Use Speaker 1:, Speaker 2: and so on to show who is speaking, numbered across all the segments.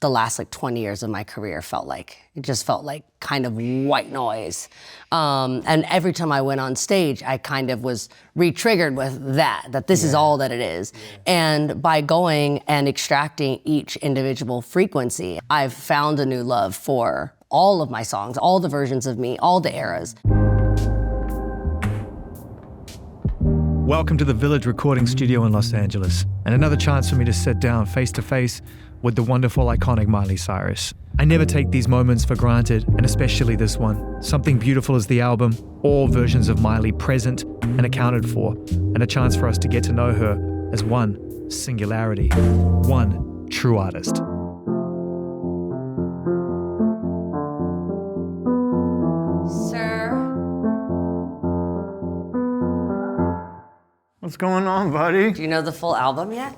Speaker 1: the last like 20 years of my career felt like. It just felt like kind of white noise. And every time I went on stage, I kind of was re-triggered with that this is all that it is. And by going and extracting each individual frequency, I've found a new love for all of my songs, all the versions of me, all the eras.
Speaker 2: Welcome to the Village Recording Studio in Los Angeles, and another chance for me to sit down face to face with the wonderful, iconic Miley Cyrus. I never take these moments for granted, and especially this one. Something Beautiful is the album, all versions of Miley present and accounted for, and a chance for us to get to know her as one singularity, one true artist.
Speaker 1: Sir.
Speaker 3: What's going on, buddy?
Speaker 1: Do you know the full album yet?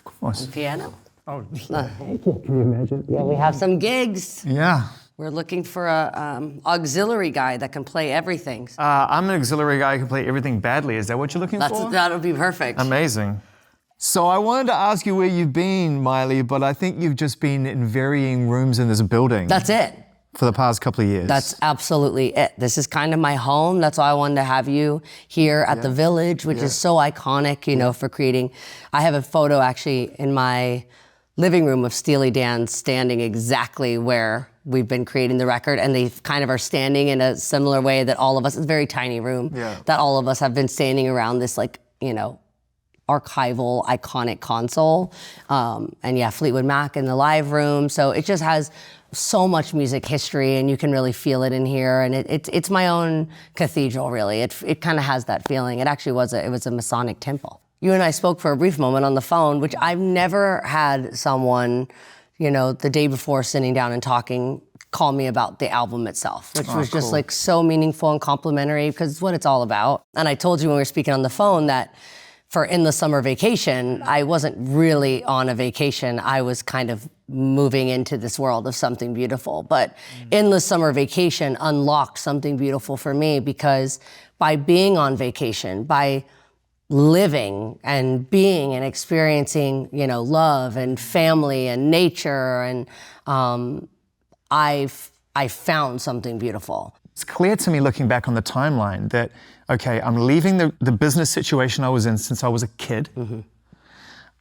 Speaker 3: Of course.
Speaker 1: The piano?
Speaker 3: Oh,
Speaker 1: Can you imagine? Yeah, we have some gigs.
Speaker 3: yeah.
Speaker 1: We're looking for a auxiliary guy that can play everything.
Speaker 3: I'm an auxiliary guy who can play everything badly. Is that what you're looking for?
Speaker 1: That would be perfect.
Speaker 3: Amazing. So I wanted to ask you where you've been, Miley, but I think you've just been in varying rooms in this building.
Speaker 1: That's it.
Speaker 3: For the past couple of years.
Speaker 1: That's absolutely it. This is kind of my home. That's why I wanted to have you here at the Village, which is so iconic, you know, for creating. I have a photo actually in my living room of Steely Dan standing exactly where we've been creating the record, and they kind of are standing in a similar way that all of us, it's a very tiny room, that all of us have been standing around this, like, you know, archival, iconic console. And yeah, Fleetwood Mac in the live room. So it just has so much music history, and you can really feel it in here. And it's my own cathedral, really. It kind of has that feeling. It actually was a Masonic temple. You and I spoke for a brief moment on the phone, which I've never had someone, you know, the day before sitting down and talking, call me about the album itself, which was just like so meaningful and complimentary, because it's what it's all about. And I told you when we were speaking on the phone that for In the Summer Vacation, I wasn't really on a vacation. I was kind of moving into this world of Something Beautiful. But In the Summer Vacation unlocked something beautiful for me, because by being on vacation, by living and being and experiencing, you know, love and family and nature, and I found something beautiful.
Speaker 3: It's clear to me looking back on the timeline that, okay, I'm leaving the business situation I was in since I was a kid.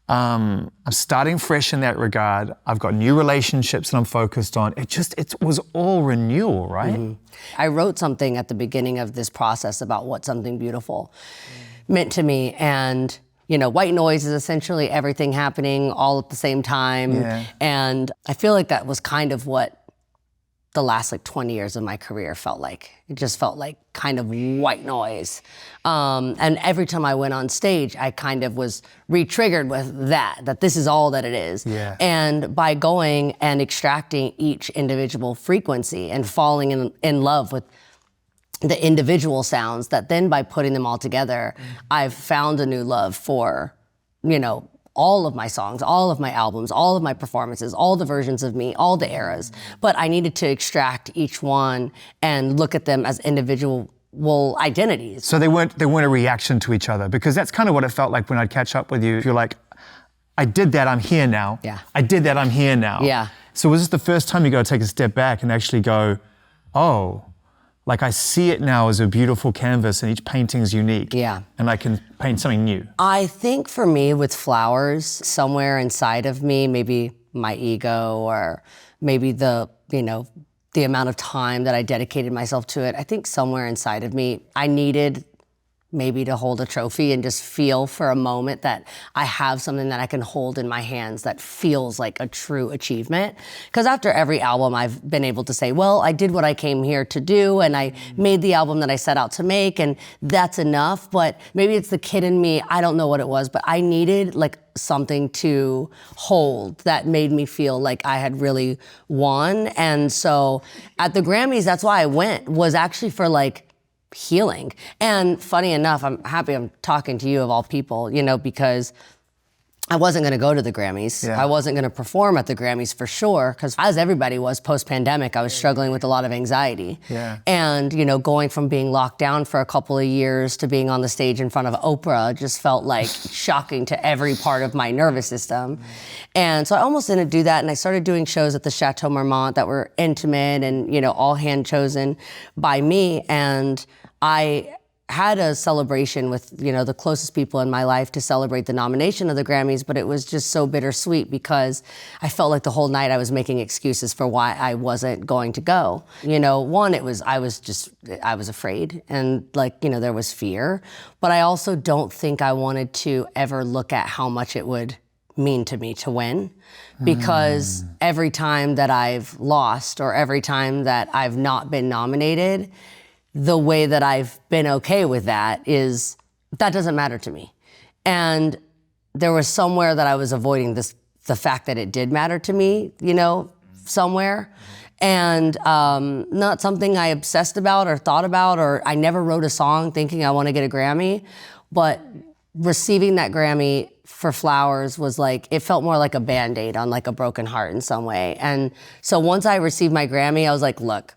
Speaker 3: I'm starting fresh in that regard. I've got new relationships that I'm focused on. It was all renewal, right?
Speaker 1: I wrote something at the beginning of this process about what Something Beautiful meant to me. And, you know, white noise is essentially everything happening all at the same time. And I feel like that was kind of what the last like 20 years of my career felt like. It just felt like kind of white noise. And every time I went on stage, I kind of was re-triggered with that this is all that it is. And by going and extracting each individual frequency and falling in love with the individual sounds, that then by putting them all together, I've found a new love for, you know, all of my songs, all of my albums, all of my performances, all the versions of me, all the eras. But I needed to extract each one and look at them as individual identities.
Speaker 3: So they weren't a reaction to each other, because that's kind of what it felt like when I'd catch up with you. You're like, I did that, I'm here now. I did that, I'm here now. So was this the first time you got to take a step back and actually go, oh, like I see it now as a beautiful canvas and each painting's unique. And I can paint something new.
Speaker 1: I think for me with flowers, somewhere inside of me, maybe my ego, or maybe the amount of time that I dedicated myself to it, I think somewhere inside of me, I needed maybe to hold a trophy and just feel for a moment that I have something that I can hold in my hands that feels like a true achievement. Because after every album, I've been able to say, well, I did what I came here to do, and I made the album that I set out to make, and that's enough. But maybe it's the kid in me, I don't know what it was, but I needed like something to hold that made me feel like I had really won. And so at the Grammys, that's why I went, was actually for like healing. And funny enough, I'm happy I'm talking to you of all people, you know, because I wasn't going to go to the Grammys. I wasn't going to perform at the Grammys for sure, because as everybody was post-pandemic, I was struggling with a lot of anxiety. And, you know, going from being locked down for a couple of years to being on the stage in front of Oprah just felt like shocking to every part of my nervous system. And so I almost didn't do that. And I started doing shows at the Chateau Marmont that were intimate and, you know, all hand chosen by me. And I had a celebration with, you know, the closest people in my life to celebrate the nomination of the Grammys, but it was just so bittersweet because I felt like the whole night I was making excuses for why I wasn't going to go. You know, one, I was afraid, and like, you know, there was fear, but I also don't think I wanted to ever look at how much it would mean to me to win, because every time that I've lost or every time that I've not been nominated, the way that I've been okay with that is that doesn't matter to me. And there was somewhere that I was avoiding the fact that it did matter to me, you know, somewhere. And not something I obsessed about or thought about, or I never wrote a song thinking I want to get a Grammy, but receiving that Grammy for Flowers was like, it felt more like a Band-Aid on like a broken heart in some way. And so once I received my Grammy, I was like, look,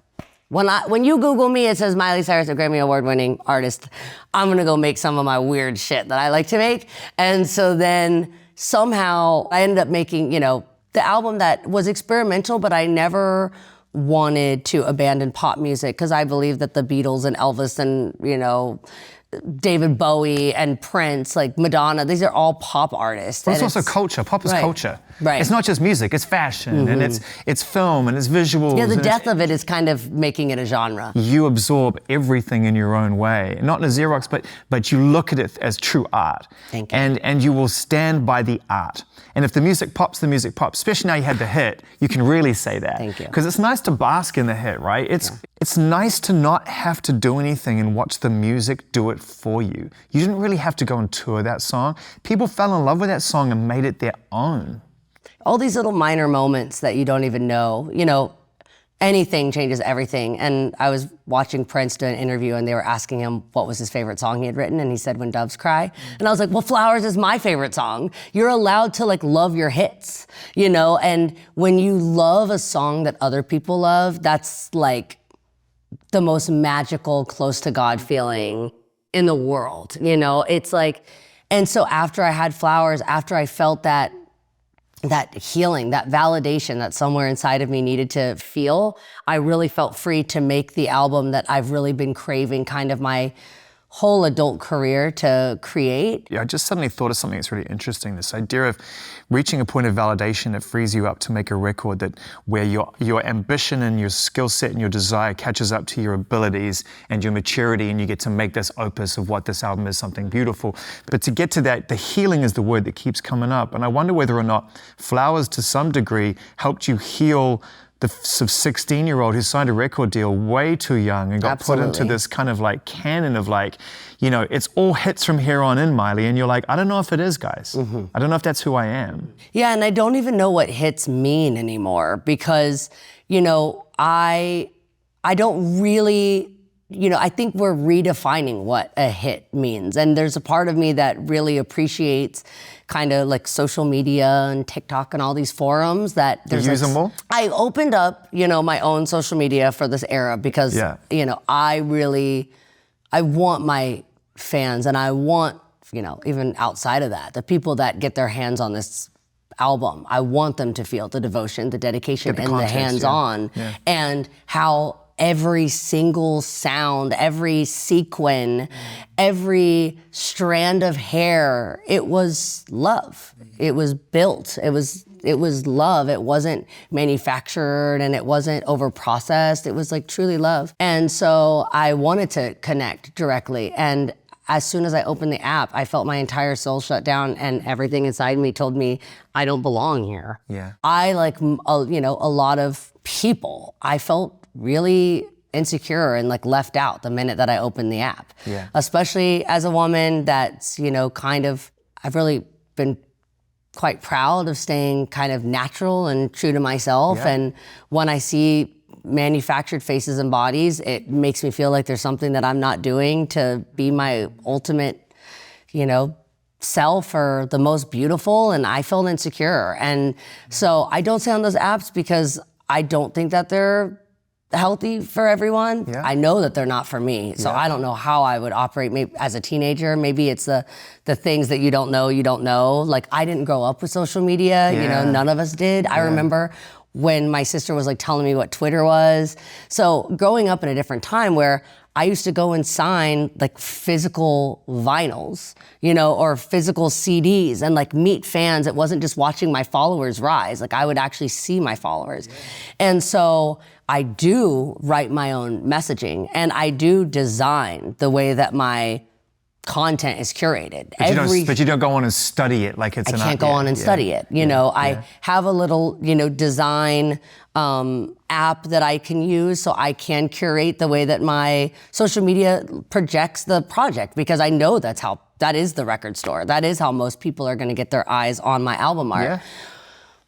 Speaker 1: when you Google me, it says Miley Cyrus, a Grammy Award-winning artist. I'm gonna go make some of my weird shit that I like to make. And so then somehow I ended up making, you know, the album that was experimental, but I never wanted to abandon pop music, because I believe that the Beatles and Elvis and, you know, David Bowie and Prince, like Madonna, these are all pop artists.
Speaker 3: But it's also culture. Pop is culture. It's not just music, it's fashion, and it's film, and it's visuals.
Speaker 1: Yeah, the death of it is kind of making it a genre.
Speaker 3: You absorb everything in your own way. Not in a Xerox, but you look at it as true art.
Speaker 1: Thank you.
Speaker 3: And you will stand by the art. And if the music pops, the music pops. Especially now you had the hit, you can really say that.
Speaker 1: Thank you.
Speaker 3: Because it's nice to bask in the hit, right? It's nice to not have to do anything and watch the music do it for you. You didn't really have to go and tour that song. People fell in love with that song and made it their own.
Speaker 1: All these little minor moments that you don't even know, you know, anything changes everything. And I was watching Prince do an interview and they were asking him what was his favorite song he had written, and he said When Doves Cry. And I was like, well, Flowers is my favorite song. You're allowed to like love your hits, you know? And when you love a song that other people love, that's like the most magical, close to God feeling in the world, you know? It's like, and so after I had Flowers, after I felt that healing, that validation that somewhere inside of me needed to feel, I really felt free to make the album that I've really been craving kind of my whole adult career to create.
Speaker 3: Yeah, I just suddenly thought of something that's really interesting. This idea of reaching a point of validation that frees you up to make a record that where your ambition and your skill set and your desire catches up to your abilities and your maturity, and you get to make this opus of what this album is, something beautiful. But to get to that, the healing is the word that keeps coming up. And I wonder whether or not Flowers to some degree helped you heal the 16-year-old who signed a record deal way too young and got put into this kind of like canon of like, you know, it's all hits from here on in, Miley. And you're like, I don't know if it is, guys. I don't know if that's who I am.
Speaker 1: Yeah, and I don't even know what hits mean anymore, because, you know, I don't really, you know, I think we're redefining what a hit means. And there's a part of me that really appreciates kind of like social media and TikTok and all these forums that there's
Speaker 3: you use them all?
Speaker 1: I opened up, you know, my own social media for this era because, you know, I want my fans, and I want, you know, even outside of that, the people that get their hands on this album, I want them to feel the devotion, the dedication, and the hands-on, and how every single sound, every sequin, every strand of hair, it was love. It was built. It was love. It wasn't manufactured and it wasn't over-processed. It was like truly love. And so I wanted to connect directly. And as soon as I opened the app, I felt my entire soul shut down, and everything inside me told me I don't belong here. I, like, you know, a lot of people, I felt really insecure and like left out the minute that I opened the app. Especially as a woman that's, you know, kind of, I've really been quite proud of staying kind of natural and true to myself. And when I see manufactured faces and bodies, it makes me feel like there's something that I'm not doing to be my ultimate, you know, self are the most beautiful, and I felt insecure. And so I don't stay on those apps because I don't think that they're healthy for everyone.
Speaker 3: Yeah.
Speaker 1: I know that they're not for me. So I don't know how I would operate maybe as a teenager. Maybe it's the things that you don't know. Like, I didn't grow up with social media, you know, none of us did. I remember when my sister was like telling me what Twitter was. So growing up in a different time where I used to go and sign like physical vinyls, you know, or physical CDs and like meet fans. It wasn't just watching my followers rise. Like, I would actually see my followers. And so I do write my own messaging, and I do design the way that my content is curated.
Speaker 3: But you don't go on and study it like it's
Speaker 1: I can't go on and study it. You know, I have a little, you know, design app that I can use so I can curate the way that my social media projects the project, because I know that is the record store. That is how most people are going to get their eyes on my album art.
Speaker 3: Yeah.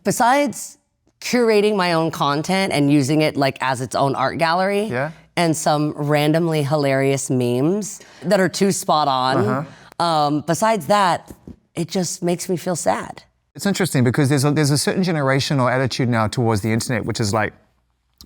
Speaker 1: Besides curating my own content and using it like as its own art gallery, and some randomly hilarious memes that are too spot on. Besides that, it just makes me feel sad.
Speaker 3: It's interesting because there's a certain generational attitude now towards the internet, which is like,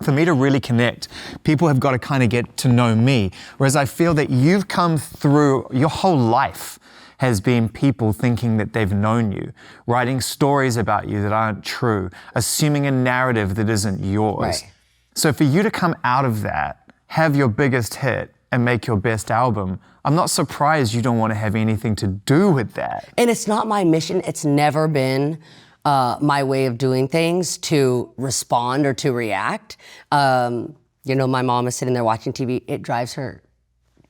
Speaker 3: for me to really connect, people have got to kind of get to know me. Whereas I feel that you've come through, your whole life has been people thinking that they've known you, writing stories about you that aren't true, assuming a narrative that isn't yours.
Speaker 1: Right.
Speaker 3: So for you to come out of that, have your biggest hit, and make your best album, I'm not surprised you don't want to have anything to do with that.
Speaker 1: And it's not my mission. It's never been my way of doing things to respond or to react. You know, my mom is sitting there watching TV. It drives her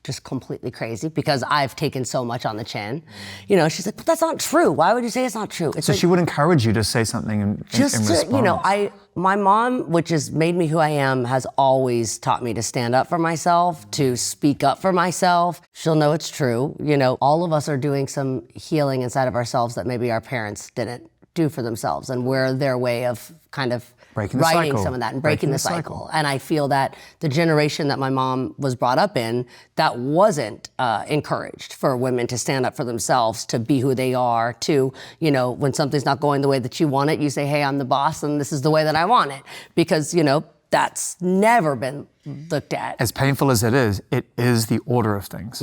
Speaker 1: just completely crazy because I've taken so much on the chin. You know, she's like, but that's not true. Why would you say it's not true? It's
Speaker 3: so
Speaker 1: like,
Speaker 3: she would encourage you to say something in response.
Speaker 1: You know, my mom, which has made me who I am, has always taught me to stand up for myself, to speak up for myself. She'll know it's true. You know, all of us are doing some healing inside of ourselves that maybe our parents didn't do for themselves, and we're their way of kind of writing some of that and breaking the cycle. And I feel that the generation that my mom was brought up in, that wasn't encouraged for women to stand up for themselves, to be who they are, to, you know, when something's not going the way that you want it, you say, hey, I'm the boss and this is the way that I want it. Because, you know, that's never been looked at.
Speaker 3: As painful as it is the order of things.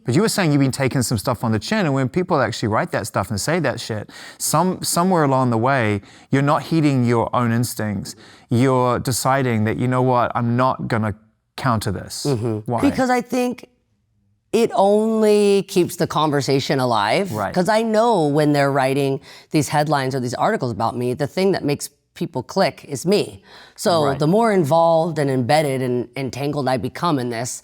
Speaker 3: But you were saying you've been taking some stuff on the chin, and when people actually write that stuff and say that shit, somewhere along the way, you're not heeding your own instincts. You're deciding that, you know what, I'm not gonna counter this. Why?
Speaker 1: Because I think it only keeps the conversation alive.
Speaker 3: Right.
Speaker 1: Because I know when they're writing these headlines or these articles about me, the thing that makes people click is me. So the more involved and embedded and entangled I become in this,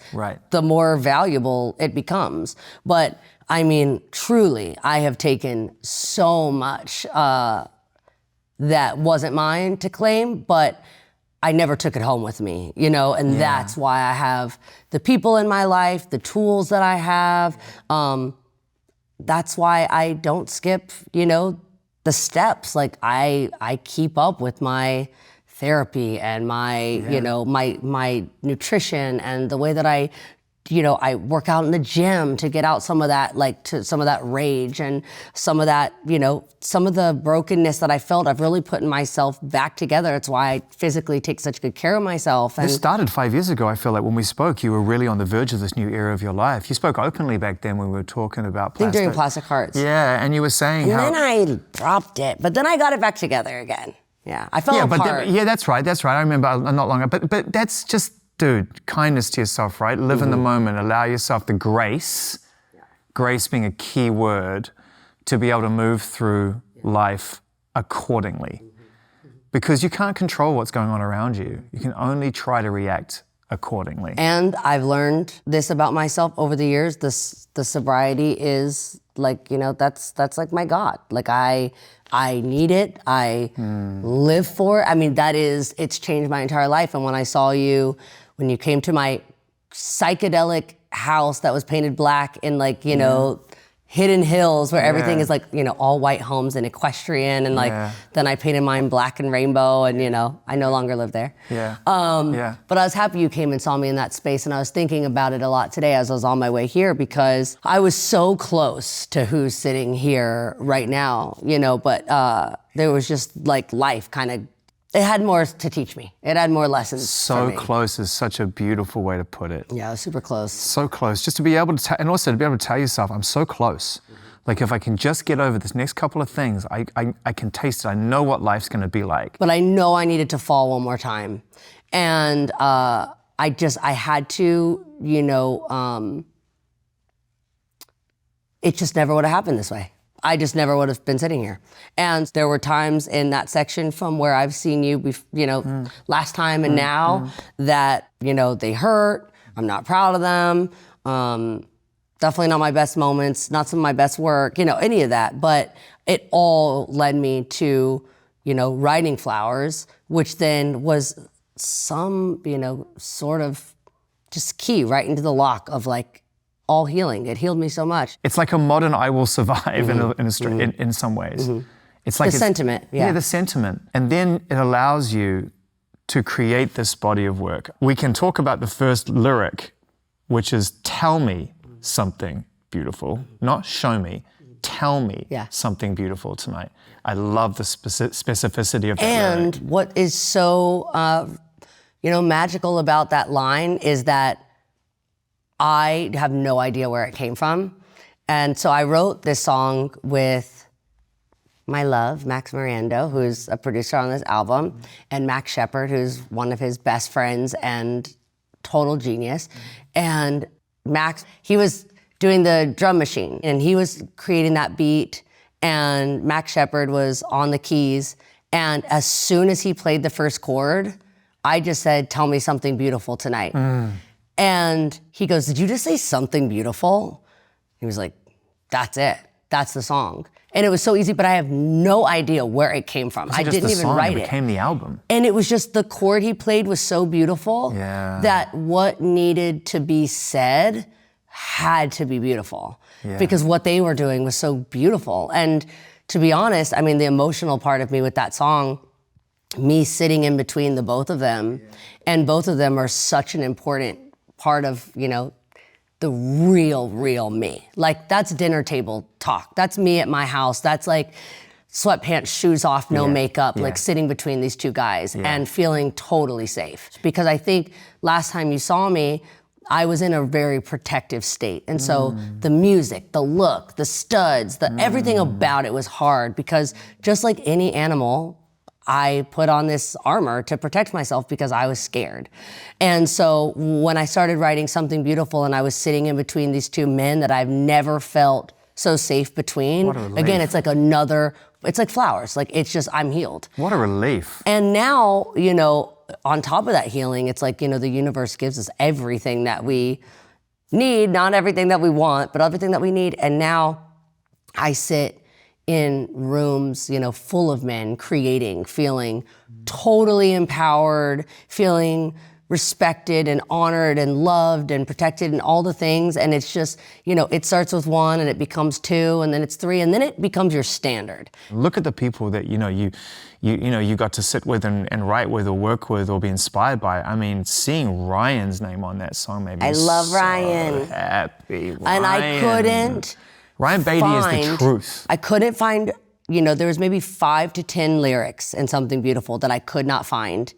Speaker 1: the more valuable it becomes. But I mean, truly, I have taken so much that wasn't mine to claim, but I never took it home with me, you know, and that's why I have the people in my life, the tools that I have. That's why I don't skip, you know, the steps. Like I keep up with my therapy and my, you know, my nutrition and the way that I work out in the gym to get out some of that, like to some of that rage and some of that, you know, some of the brokenness that I felt. I've really put myself back together. It's why I physically take such good care of myself. And
Speaker 3: this started 5 years ago. I feel like when we spoke, you were really on the verge of this new era of your life. You spoke openly back then when we were talking about plastic.
Speaker 1: I think during Plastic Hearts.
Speaker 3: Yeah, and you were saying
Speaker 1: and then I dropped it, but then I got it back together again. Yeah, I fell apart.
Speaker 3: That's right. I remember not long ago. But that's just, dude, kindness to yourself, right? Live in the moment. Allow yourself the grace, grace being a key word, to be able to move through life accordingly. Because you can't control what's going on around you. You can only try to react accordingly.
Speaker 1: And I've learned this about myself over the years. The sobriety is like, you know, that's like my God. Like I need it. I live for it. I mean, it's changed my entire life. And when I saw you, when you came to my psychedelic house that was painted black in, like, you know, hidden hills where everything is like, all white homes and equestrian, and then I painted mine black and rainbow, and I no longer live there. But I was happy you came and saw me in that space, and I was thinking about it a lot today as I was on my way here, because I was so close to who's sitting here right now, but there was just like life kind of, it had more to teach me. It had more lessons.
Speaker 3: So close is such a beautiful way to put it.
Speaker 1: Yeah, super close.
Speaker 3: So close. Just to be able to, and also to be able to tell yourself, I'm so close. Like if I can just get over this next couple of things, I can taste it. I know what life's gonna be like.
Speaker 1: But I know I needed to fall one more time. And I had to, it just never would have happened this way. I just never would have been sitting here. And there were times in that section from where I've seen you, last time and now that, they hurt. I'm not proud of them. Definitely not my best moments, not some of my best work, any of that. But it all led me to, writing Flowers, which then was some, sort of just key right into the lock of like, all healing. It healed me so much.
Speaker 3: It's like a modern I Will Survive in some ways. It's like
Speaker 1: the sentiment. Yeah,
Speaker 3: the sentiment. And then it allows you to create this body of work. We can talk about the first lyric, which is tell me something beautiful, not show me. Tell me something beautiful tonight. I love the specificity of that
Speaker 1: And
Speaker 3: lyric.
Speaker 1: What is so magical about that line is that I have no idea where it came from. And so I wrote this song with my love, Max Mirando, who's a producer on this album, and Max Shepard, who's one of his best friends and total genius. And Max, he was doing the drum machine, and he was creating that beat, and Max Shepard was on the keys. And as soon as he played the first chord, I just said, tell me something beautiful tonight. And he goes, did you just say something beautiful? He was like, that's it. That's the song. And it was so easy, but I have no idea where it came from. I didn't even write it.
Speaker 3: It became the album.
Speaker 1: And it was just the chord he played was so beautiful that what needed to be said had to be beautiful because what they were doing was so beautiful. And to be honest, I mean, the emotional part of me with that song, me sitting in between the both of them, and both of them are such an important part of, the real me. Like that's dinner table talk. That's me at my house. That's like sweatpants, shoes off, no makeup, like sitting between these two guys and feeling totally safe. Because I think last time you saw me, I was in a very protective state. And so the music, the look, the studs, everything about it was hard because just like any animal, I put on this armor to protect myself because I was scared. And so when I started writing Something Beautiful and I was sitting in between these two men that I've never felt so safe between, again, it's like it's like flowers. Like it's just, I'm healed.
Speaker 3: What a relief.
Speaker 1: And now, on top of that healing, it's like, the universe gives us everything that we need, not everything that we want, but everything that we need. And now I sit in rooms, full of men creating, feeling totally empowered, feeling respected and honored and loved and protected and all the things. And it's just, it starts with one and it becomes two and then it's three and then it becomes your standard.
Speaker 3: Look at the people that, you got to sit with and write with or work with or be inspired by. I mean, seeing Ryan's name on that song made me
Speaker 1: love
Speaker 3: so
Speaker 1: Ryan.
Speaker 3: Happy.
Speaker 1: And I couldn't
Speaker 3: Ryan Beatty is the truth.
Speaker 1: I couldn't find, there was maybe 5 to 10 lyrics in Something Beautiful that I could not find.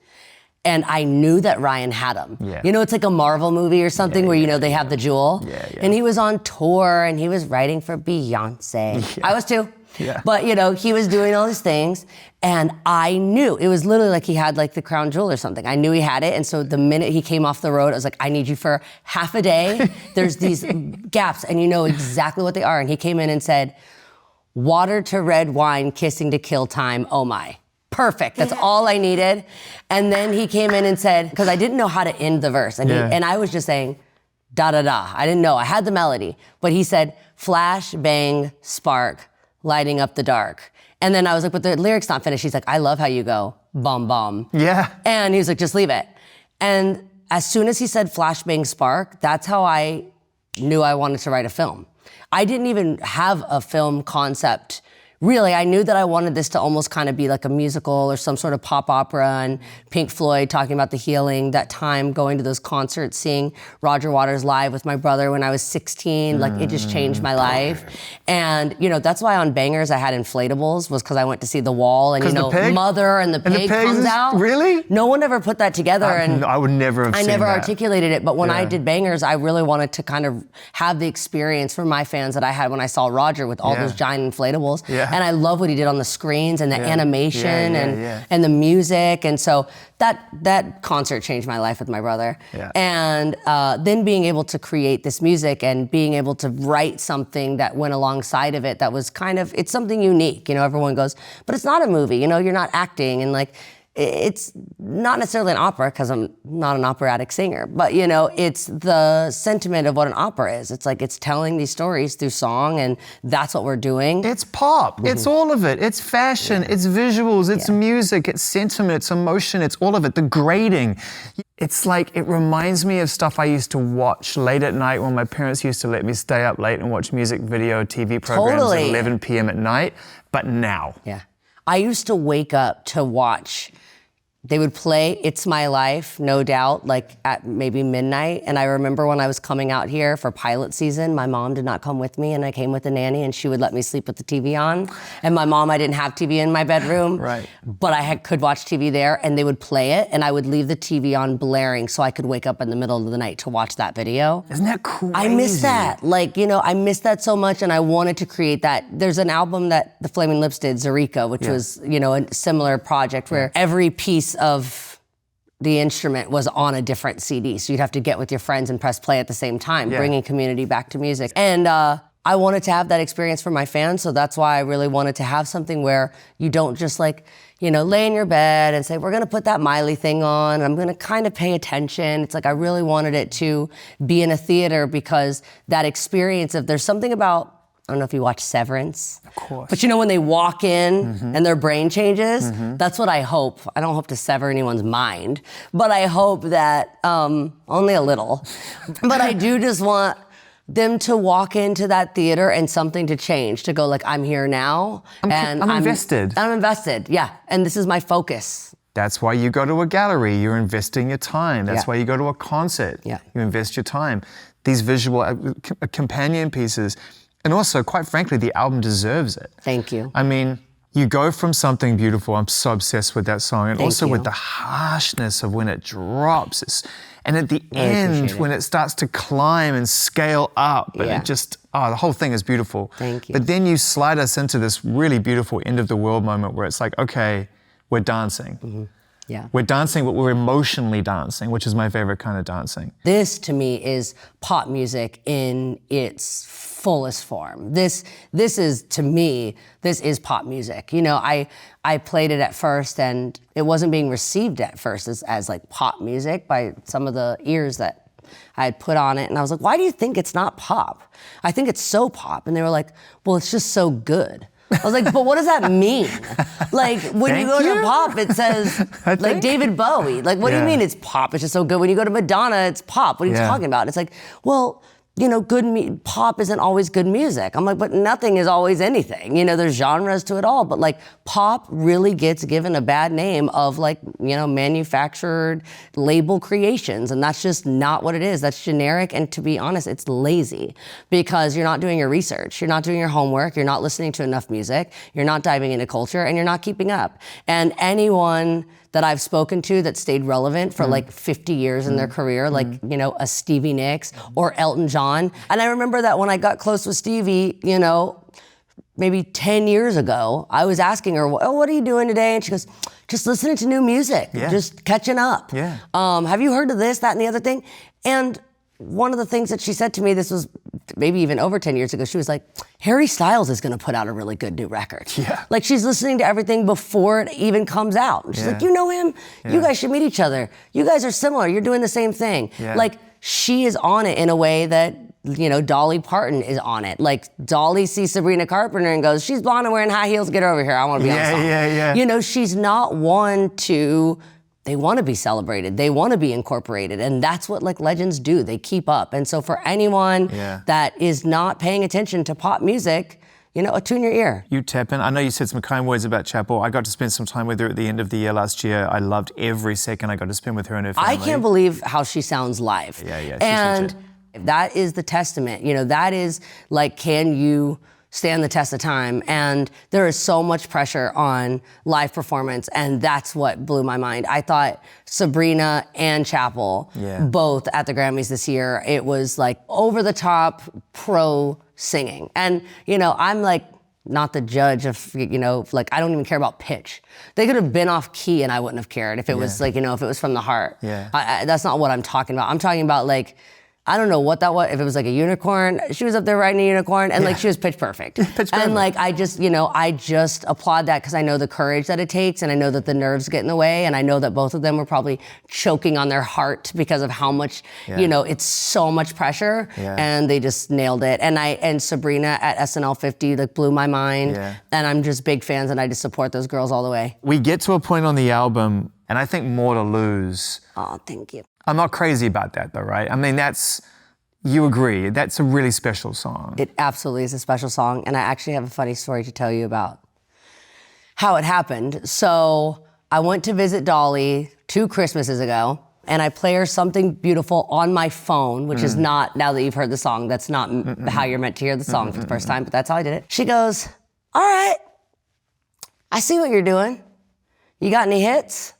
Speaker 1: And I knew that Ryan had them.
Speaker 3: Yeah.
Speaker 1: It's like a Marvel movie or something where, they have the jewel.
Speaker 3: Yeah.
Speaker 1: And he was on tour and he was writing for Beyonce. I was too.
Speaker 3: Yeah.
Speaker 1: But, he was doing all these things. And I knew, it was literally like he had like the crown jewel or something. I knew he had it. And so the minute he came off the road, I was like, I need you for half a day. There's these gaps and you know exactly what they are. And he came in and said, water to red wine, kissing to kill time, oh my. Perfect, that's all I needed. And then he came in and said, because I didn't know how to end the verse. And, and I was just saying, da da da. I didn't know, I had the melody. But he said, flash, bang, spark, lighting up the dark. And then I was like, but the lyric's not finished. He's like, I love how you go, bum bum.
Speaker 3: Yeah.
Speaker 1: And he was like, just leave it. And as soon as he said flash, bang, spark, that's how I knew I wanted to write a film. I didn't even have a film concept. Really, I knew that I wanted this to almost kind of be like a musical or some sort of pop opera, and Pink Floyd talking about the healing, that time going to those concerts, seeing Roger Waters live with my brother when I was 16, like it just changed my life. And that's why on Bangers I had inflatables, was because I went to see The Wall, and Mother and the pig comes out.
Speaker 3: Really?
Speaker 1: No one ever put that together.
Speaker 3: I would never have seen that.
Speaker 1: I never articulated it, but when I did Bangers, I really wanted to kind of have the experience for my fans that I had when I saw Roger with all those giant inflatables. Yeah. And I love what he did on the screens and the animation and the music. And so that concert changed my life with my brother. Yeah. And then being able to create this music and being able to write something that went alongside of it that was kind of, it's something unique. Everyone goes, but it's not a movie, you're not acting. And like, it's not necessarily an opera because I'm not an operatic singer, but it's the sentiment of what an opera is. It's like, it's telling these stories through song, and that's what we're doing.
Speaker 3: It's pop. It's all of it. It's fashion. It's visuals. It's music. It's sentiment. It's emotion. It's all of it. The grading. It's like, it reminds me of stuff I used to watch late at night when my parents used to let me stay up late and watch music video, TV programs at 11 p.m. at night, but now.
Speaker 1: Yeah. I used to wake up to watch. They would play It's My Life, no doubt, like at maybe midnight. And I remember when I was coming out here for pilot season, my mom did not come with me, and I came with a nanny, and she would let me sleep with the TV on. And my mom, I didn't have TV in my bedroom, but I could watch TV there, and they would play it, and I would leave the TV on blaring so I could wake up in the middle of the night to watch that video.
Speaker 3: Isn't that crazy?
Speaker 1: I miss that. Like, I miss that so much, and I wanted to create that. There's an album that the Flaming Lips did, Zurika, which was, a similar project where every piece of the instrument was on a different CD. So you'd have to get with your friends and press play at the same time, bringing community back to music. And I wanted to have that experience for my fans. So that's why I really wanted to have something where you don't just like, lay in your bed and say, we're going to put that Miley thing on. I'm going to kind of pay attention. It's like, I really wanted it to be in a theater, because that experience of, there's something about, I don't know if you watch Severance.
Speaker 3: Of course.
Speaker 1: But when they walk in and their brain changes, that's what I hope. I don't hope to sever anyone's mind, but I hope that, only a little, but I do just want them to walk into that theater and something to change, to go like, I'm here now.
Speaker 3: I'm invested.
Speaker 1: I'm invested, yeah. And this is my focus.
Speaker 3: That's why you go to a gallery, you're investing your time. That's why you go to a concert, you invest your time. These visual companion pieces. And also, quite frankly, the album deserves it.
Speaker 1: Thank you.
Speaker 3: I mean, you go from something beautiful. I'm so obsessed with that song. And also with the harshness of when it drops. And at the end, when it starts to climb and scale up. And it just, the whole thing is beautiful.
Speaker 1: Thank you.
Speaker 3: But then you slide us into this really beautiful end of the world moment where it's like, okay, we're dancing.
Speaker 1: Yeah.
Speaker 3: We're dancing, but we're emotionally dancing, which is my favorite kind of dancing.
Speaker 1: This, to me, is pop music in its fullest form. This is, to me, this is pop music. I played it at first, and it wasn't being received at first as like pop music by some of the ears that I had put on it. And I was like, why do you think it's not pop? I think it's so pop. And they were like, well, it's just so good. I was like, but what does that mean? Like, when you go to pop, it says, like, David Bowie. Like, what do you mean it's pop? It's just so good. When you go to Madonna, it's pop. What are you talking about? It's like, well, pop isn't always good music. I'm like, but nothing is always anything. There's genres to it all, but like pop really gets given a bad name of like, manufactured label creations. And that's just not what it is. That's generic. And to be honest, it's lazy, because you're not doing your research. You're not doing your homework. You're not listening to enough music. You're not diving into culture, and you're not keeping up. And anyone that I've spoken to that stayed relevant for like 50 years in their career, like, a Stevie Nicks or Elton John. And I remember that when I got close with Stevie, maybe 10 years ago, I was asking her, oh, what are you doing today? And she goes, just listening to new music, just catching up.
Speaker 3: Yeah.
Speaker 1: Have you heard of this, that, and the other thing? And one of the things that she said to me, this was maybe even over 10 years ago, she was like, Harry Styles is gonna put out a really good new record.
Speaker 3: Yeah.
Speaker 1: Like, she's listening to everything before it even comes out. And she's like, you know him? You guys should meet each other. You guys are similar, you're doing the same thing. Like, she is on it in a way that, Dolly Parton is on it. Like, Dolly sees Sabrina Carpenter and goes, she's blonde and wearing high heels, get over here, I wanna be on the song. She's not one to they want to be celebrated. They want to be incorporated. And that's what like legends do. They keep up. And so for anyone that is not paying attention to pop music, you know, attune your ear.
Speaker 3: You tap in. I know you said some kind words about Chapel. I got to spend some time with her at the end of the year last year. I loved every second I got to spend with her and her family.
Speaker 1: I can't believe how she sounds live.
Speaker 3: Yeah.
Speaker 1: And that is the testament. You know, that is like, can you stand the test of time? And there is so much pressure on live performance, and that's what blew my mind. I thought Sabrina and Chapel, both at the Grammys this year, it was like over the top pro singing. And, you know, I'm like, not the judge of, you know, like I don't even care about pitch. They could have been off key and I wouldn't have cared if it was like, you know, if it was from the heart. That's not what I'm talking about. I'm talking about like, I don't know what that was, if it was like a unicorn. She was up there riding a unicorn and like she was pitch perfect. And like, I just, you know, I just applaud that because I know the courage that it takes and I know that the nerves get in the way and I know that both of them were probably choking on their heart because of how much, you know, it's so much pressure and they just nailed it. And Sabrina at SNL 50 like blew my mind and I'm just big fans and I just support those girls all the way.
Speaker 3: We get to a point on the album and I think More to Lose.
Speaker 1: Oh, thank you.
Speaker 3: I'm not crazy about that though, right? I mean, you agree, that's a really special song.
Speaker 1: It absolutely is a special song, and I actually have a funny story to tell you about how it happened. So I went to visit Dolly 2 Christmases ago, and I play her Something Beautiful on my phone, which is not, now that you've heard the song, that's not how you're meant to hear the song for the first time, but that's how I did it. She goes, all right, I see what you're doing. You got any hits?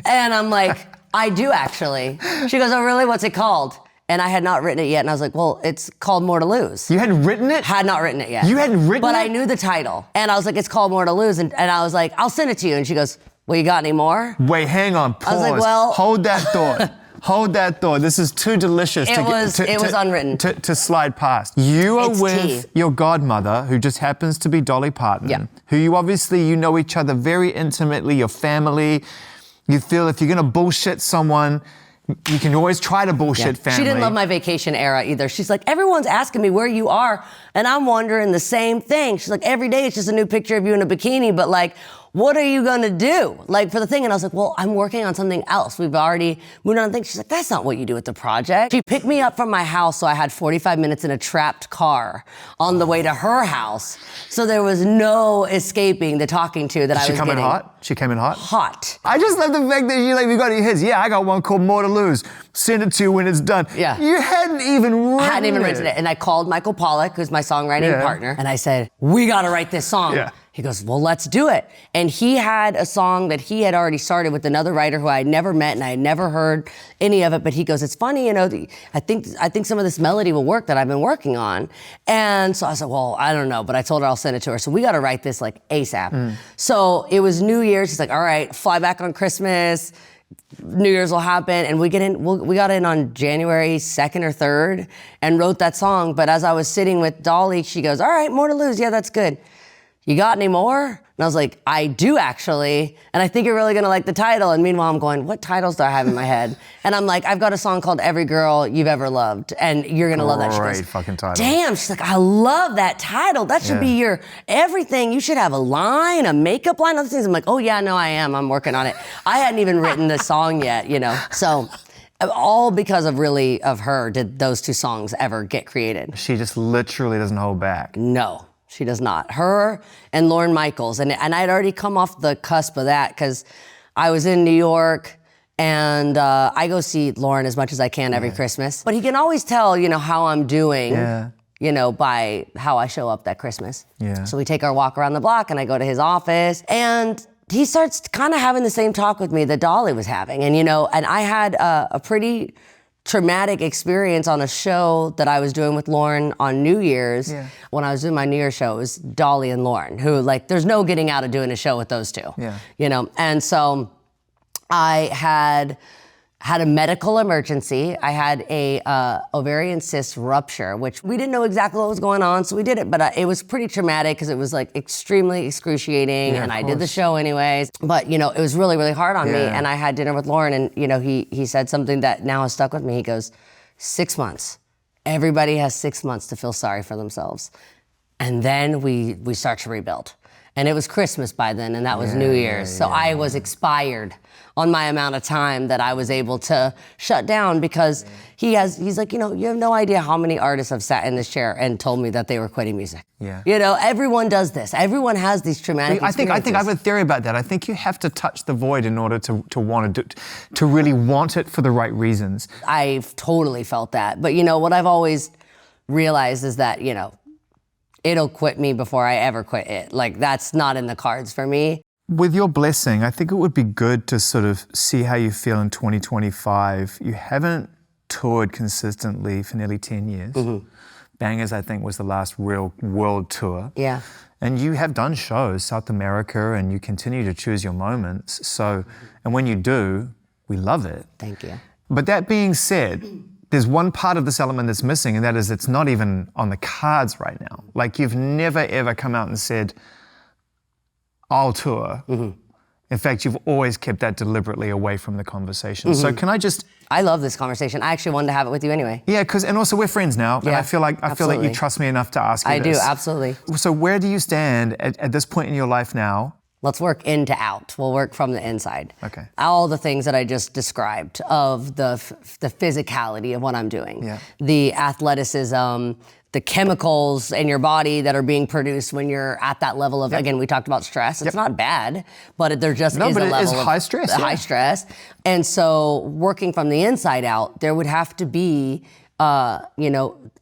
Speaker 1: And I'm like, I do actually. She goes, oh really, what's it called? And I had not written it yet, and I was like, well, it's called More to Lose.
Speaker 3: You hadn't written it?
Speaker 1: Had not written it yet.
Speaker 3: You hadn't written it?
Speaker 1: But I knew the title. And I was like, it's called More to Lose. And I was like, I'll send it to you. And she goes, well, you got any more?
Speaker 3: Wait, hang on, pause.
Speaker 1: I was like, well.
Speaker 3: Hold that thought. Hold that thought. This is too delicious
Speaker 1: it was unwritten.
Speaker 3: To slide past. You are with your godmother, who just happens to be Dolly Parton, who you obviously, you know each other very intimately, your family. You feel if you're gonna bullshit someone, you can always try to bullshit family.
Speaker 1: She didn't love my vacation era either. She's like, everyone's asking me where you are, and I'm wondering the same thing. She's like, every day it's just a new picture of you in a bikini, but like, what are you gonna do? Like for the thing, and I was like, well, I'm working on something else. We've already moved on things. She's like, that's not what you do with the project. She picked me up from my house, so I had 45 minutes in a trapped car on the way to her house. So there was no escaping the talking to that I was getting.
Speaker 3: She come in hot? She came in hot?
Speaker 1: Hot.
Speaker 3: I just love the fact that you like, we got any hits? Yeah, I got one called More to Lose. Send it to you when it's done.
Speaker 1: Yeah.
Speaker 3: You hadn't even written it.
Speaker 1: I hadn't even written it. And I called Michael Pollack, who's my songwriting partner, and I said, we gotta write this song. He goes, well, let's do it. And he had a song that he had already started with another writer who I had never met and I had never heard any of it. But he goes, it's funny, you know, I think some of this melody will work that I've been working on. And so I said, well, I don't know. But I told her I'll send it to her. So we got to write this like ASAP. So it was New Year's. He's like, all right, fly back on Christmas. New Year's will happen, and we got in on January 2nd or 3rd and wrote that song. But as I was sitting with Dolly, she goes, all right, More to Lose. Yeah, that's good. You got any more? And I was like, I do actually. And I think you're really gonna like the title. And meanwhile, I'm going, what titles do I have in my head? And I'm like, I've got a song called Every Girl You've Ever Loved. And you're gonna love that. She goes,
Speaker 3: great fucking title.
Speaker 1: Damn, she's like, I love that title. That should be your everything. You should have a line, a makeup line, other things. I'm like, oh yeah, no, I am. I'm working on it. I hadn't even written the song yet, you know? So all because of her did those 2 songs ever get created.
Speaker 3: She just literally doesn't hold back.
Speaker 1: No. She does not. Her and Lorne Michaels. And I'd already come off the cusp of that because I was in New York and I go see Lorne as much as I can every Christmas. But he can always tell, you know, how I'm doing, you know, by how I show up that Christmas. So we take our walk around the block and I go to his office and he starts kind of having the same talk with me that Dolly was having. And, you know, and I had a pretty traumatic experience on a show that I was doing with Lorne on New Year's. When I was doing my New Year's show, it was Dolly and Lorne, who like, there's no getting out of doing a show with those 2, you know? And so I had a medical emergency. I had a ovarian cyst rupture, which we didn't know exactly what was going on, so we did it. But it was pretty traumatic because it was like extremely excruciating, and I did the show anyways. But you know, it was really, really hard on me. And I had dinner with Lorne, and you know, he said something that now has stuck with me. He goes, 6 months. Everybody has 6 months to feel sorry for themselves, and then we start to rebuild. And it was Christmas by then, and that was New Year's. So I was expired on my amount of time that I was able to shut down because he's like, you have no idea how many artists have sat in this chair and told me that they were quitting music.
Speaker 3: Yeah.
Speaker 1: Everyone does this. Everyone has these traumatic experiences.
Speaker 3: I think I have a theory about that. I think you have to touch the void in order to want to do, to really want it for the right reasons.
Speaker 1: I've totally felt that. But what I've always realized is that, it'll quit me before I ever quit it. Like, that's not in the cards for me.
Speaker 3: With your blessing, I think it would be good to sort of see how you feel in 2025. You haven't toured consistently for nearly 10 years. Mm-hmm. Bangers, I think, was the last real world tour.
Speaker 1: Yeah.
Speaker 3: And you have done shows, South America, and you continue to choose your moments. So, and when you do, we love it.
Speaker 1: Thank you.
Speaker 3: But that being said, there's one part of this element that's missing, and that is it's not even on the cards right now. Like, you've never, ever come out and said, I'll tour. Mm-hmm. In fact, you've always kept that deliberately away from the conversation. Mm-hmm. So can I just...
Speaker 1: I love this conversation. I actually wanted to have it with you anyway.
Speaker 3: Yeah, and also we're friends now.
Speaker 1: Yeah,
Speaker 3: and I feel like you trust me enough to ask you this.
Speaker 1: I do, absolutely.
Speaker 3: So where do you stand at this point in your life now?
Speaker 1: Let's work in to out. We'll work from the inside.
Speaker 3: Okay.
Speaker 1: All the things that I just described of the physicality of what I'm doing, the athleticism, the chemicals in your body that are being produced when you're at that level of, again, we talked about stress. It's not bad, but there just is a level of
Speaker 3: high stress.
Speaker 1: High stress. And so working from the inside out, there would have to be, I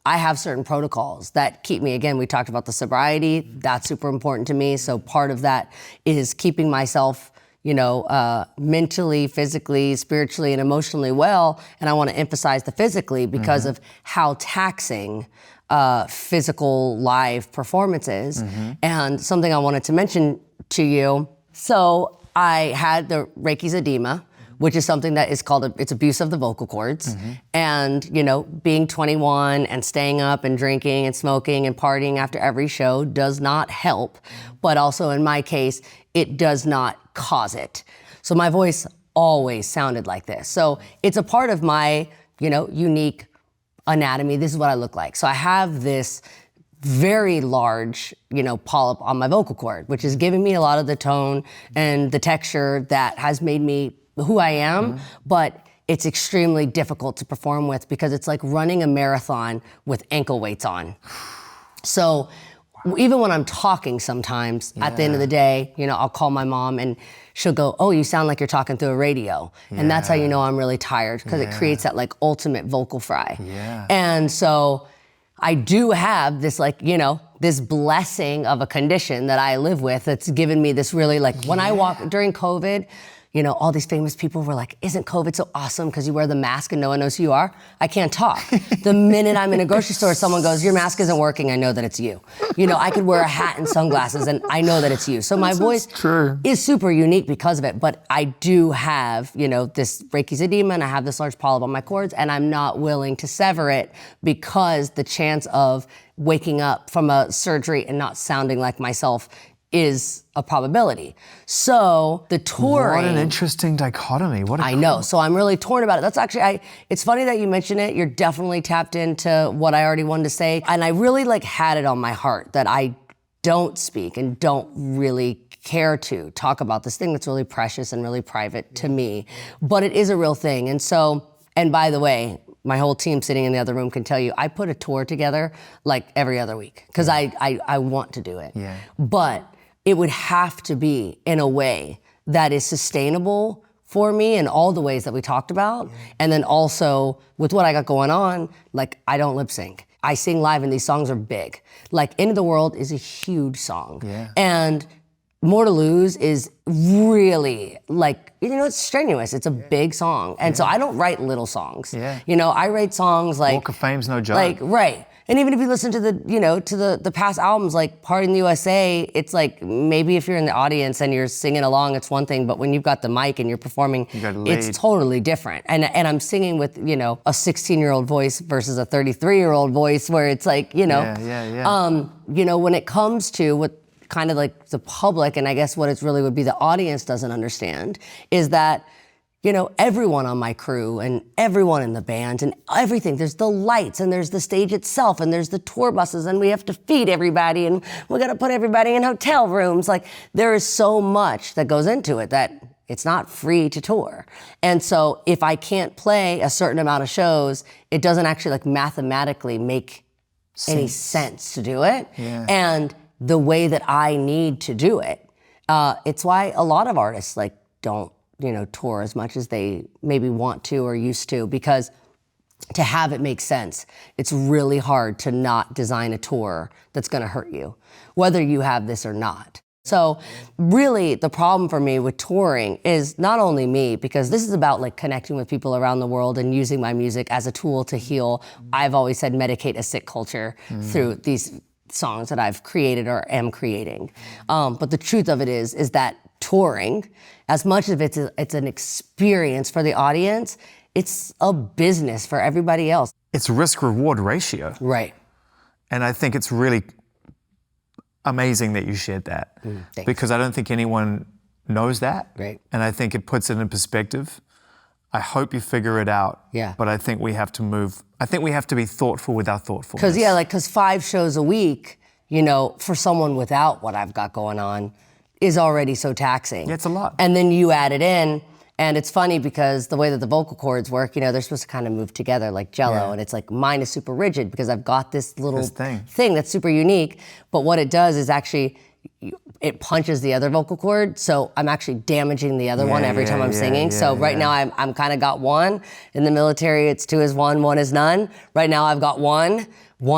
Speaker 1: have certain protocols that keep me, again, we talked about the sobriety, that's super important to me. So part of that is keeping myself, mentally, physically, spiritually, and emotionally well. And I want to emphasize the physically because of how taxing physical live performance is. Mm-hmm. And something I wanted to mention to you. So I had the Reiki's edema, which is something that is called, it's abuse of the vocal cords. Mm-hmm. And, being 21 and staying up and drinking and smoking and partying after every show does not help. But also in my case, it does not cause it. So my voice always sounded like this. So it's a part of my, unique anatomy. This is what I look like. So I have this very large, polyp on my vocal cord, which is giving me a lot of the tone and the texture that has made me who I am, but it's extremely difficult to perform with because it's like running a marathon with ankle weights on. So even when I'm talking sometimes, at the end of the day, I'll call my mom and she'll go, oh, you sound like you're talking through a radio. Yeah. And that's how you know I'm really tired because it creates that like ultimate vocal fry. Yeah. And so I do have this this blessing of a condition that I live with that's given me this really when I walk during COVID, all these famous people were like, isn't COVID so awesome because you wear the mask and no one knows who you are? I can't talk. The minute I'm in a grocery store, someone goes, your mask isn't working, I know that it's you. I could wear a hat and sunglasses and I know that it's you. So my voice is super unique because of it, but I do have, this Reiki's edema and I have this large polyp on my cords and I'm not willing to sever it because the chance of waking up from a surgery and not sounding like myself is a probability. So the touring... What
Speaker 3: an interesting dichotomy.
Speaker 1: I know. So I'm really torn about it. That's actually, it's funny that you mention it. You're definitely tapped into what I already wanted to say. And I really had it on my heart that I don't speak and don't really care to talk about this thing that's really precious and really private to me. But it is a real thing. And so, and by the way, my whole team sitting in the other room can tell you, I put a tour together every other week because I want to do it. Yeah. But it would have to be in a way that is sustainable for me in all the ways that we talked about. Yeah. And then also with what I got going on, I don't lip sync. I sing live and these songs are big. End of the World is a huge song. Yeah. And More to Lose is really it's strenuous. It's a big song. And so I don't write little songs. Yeah. I write songs
Speaker 3: Walk of Fame's no joke.
Speaker 1: Right. And even if you listen to the past albums, Party in the USA, it's maybe if you're in the audience and you're singing along, it's one thing, but when you've got the mic and you're performing, it's totally different. And I'm singing with, a 16-year-old voice versus a 33-year-old voice where it's when it comes to what kind of the public, and I guess what it really would be the audience doesn't understand, is that everyone on my crew and everyone in the band and everything. There's the lights and there's the stage itself and there's the tour buses and we have to feed everybody and we got to put everybody in hotel rooms. Like, there is so much that goes into it that it's not free to tour. And so if I can't play a certain amount of shows, it doesn't actually like mathematically make any sense to do it.
Speaker 3: Yeah.
Speaker 1: And the way that I need to do it, it's why a lot of artists like don't tour as much as they maybe want to or used to, because to have it make sense, it's really hard to not design a tour that's gonna hurt you, whether you have this or not. So really the problem for me with touring is not only me, because this is about like connecting with people around the world and using my music as a tool to heal. I've always said medicate a sick culture through these songs that I've created or am creating. But the truth of it is that touring, as much as it's an experience for the audience, it's a business for everybody else.
Speaker 3: It's risk-reward ratio.
Speaker 1: Right.
Speaker 3: And I think it's really amazing that you shared that. Because I don't think anyone knows that.
Speaker 1: Right.
Speaker 3: And I think it puts it in perspective. I hope you figure it out.
Speaker 1: Yeah.
Speaker 3: But I think we have to move. I think we have to be thoughtful with our thoughtfulness.
Speaker 1: Because 5 shows a week, for someone without what I've got going on, is already so taxing.
Speaker 3: Yeah, it's a lot.
Speaker 1: And then you add it in, and it's funny because the way that the vocal cords work, they're supposed to kind of move together like Jell-O, and it's like mine is super rigid because I've got this little thing that's super unique, but what it does is actually, it punches the other vocal cord, so I'm actually damaging the other one every time I'm singing. So right now I'm kind of got one. In the military, it's 2 is 1, 1 is none. Right now I've got 1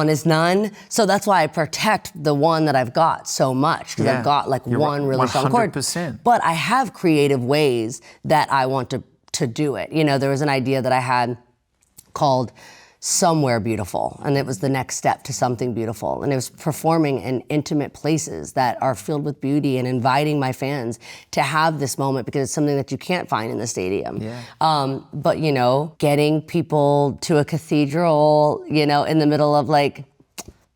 Speaker 1: is none. So that's why I protect the one that I've got so much, because I've got like one really strong chord.
Speaker 3: 100%.
Speaker 1: But I have creative ways that I want to do it. There was an idea that I had called Somewhere Beautiful, and it was the next step to something beautiful. And it was performing in intimate places that are filled with beauty and inviting my fans to have this moment, because it's something that you can't find in the stadium. But getting people to a cathedral, in the middle of like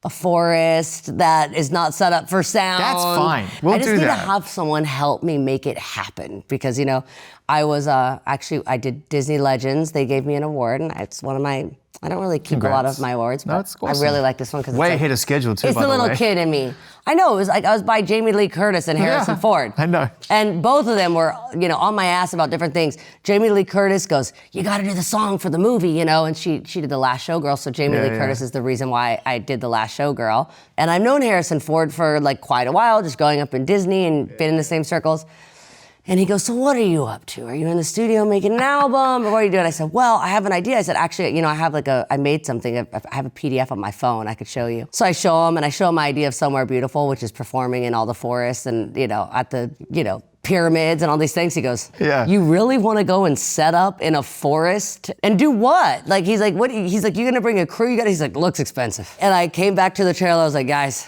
Speaker 1: a forest that is not set up for sound.
Speaker 3: That's fine. We'll do that.
Speaker 1: I just need to have someone help me make it happen, because I was I did Disney Legends. They gave me an award, and it's one of my. I don't really keep a lot of my awards, but
Speaker 3: it's awesome.
Speaker 1: I really like this one because
Speaker 3: way ahead of schedule too.
Speaker 1: It's the little kid in me. I know, it was like I was by Jamie Lee Curtis and Harrison Ford.
Speaker 3: I know.
Speaker 1: And both of them were, on my ass about different things. Jamie Lee Curtis goes, "You got to do the song for the movie," and she did The Last Showgirl. So Jamie Lee Curtis is the reason why I did The Last Showgirl. And I've known Harrison Ford for like quite a while, just growing up in Disney and been in the same circles. And he goes, "So what are you up to? Are you in the studio making an album, or what are you doing?" I said, "Well, I have an idea." I said, "Actually, I have I made something. I have a PDF on my phone. I could show you." So I show him, and I show him my idea of Somewhere Beautiful, which is performing in all the forests and, at the, pyramids and all these things. He goes, "You really want to go and set up in a forest and do what?" Like, he's like, "What?" He's like, "You gonna bring a crew?" He's like, "Looks expensive." And I came back to the trailer. I was like, "Guys,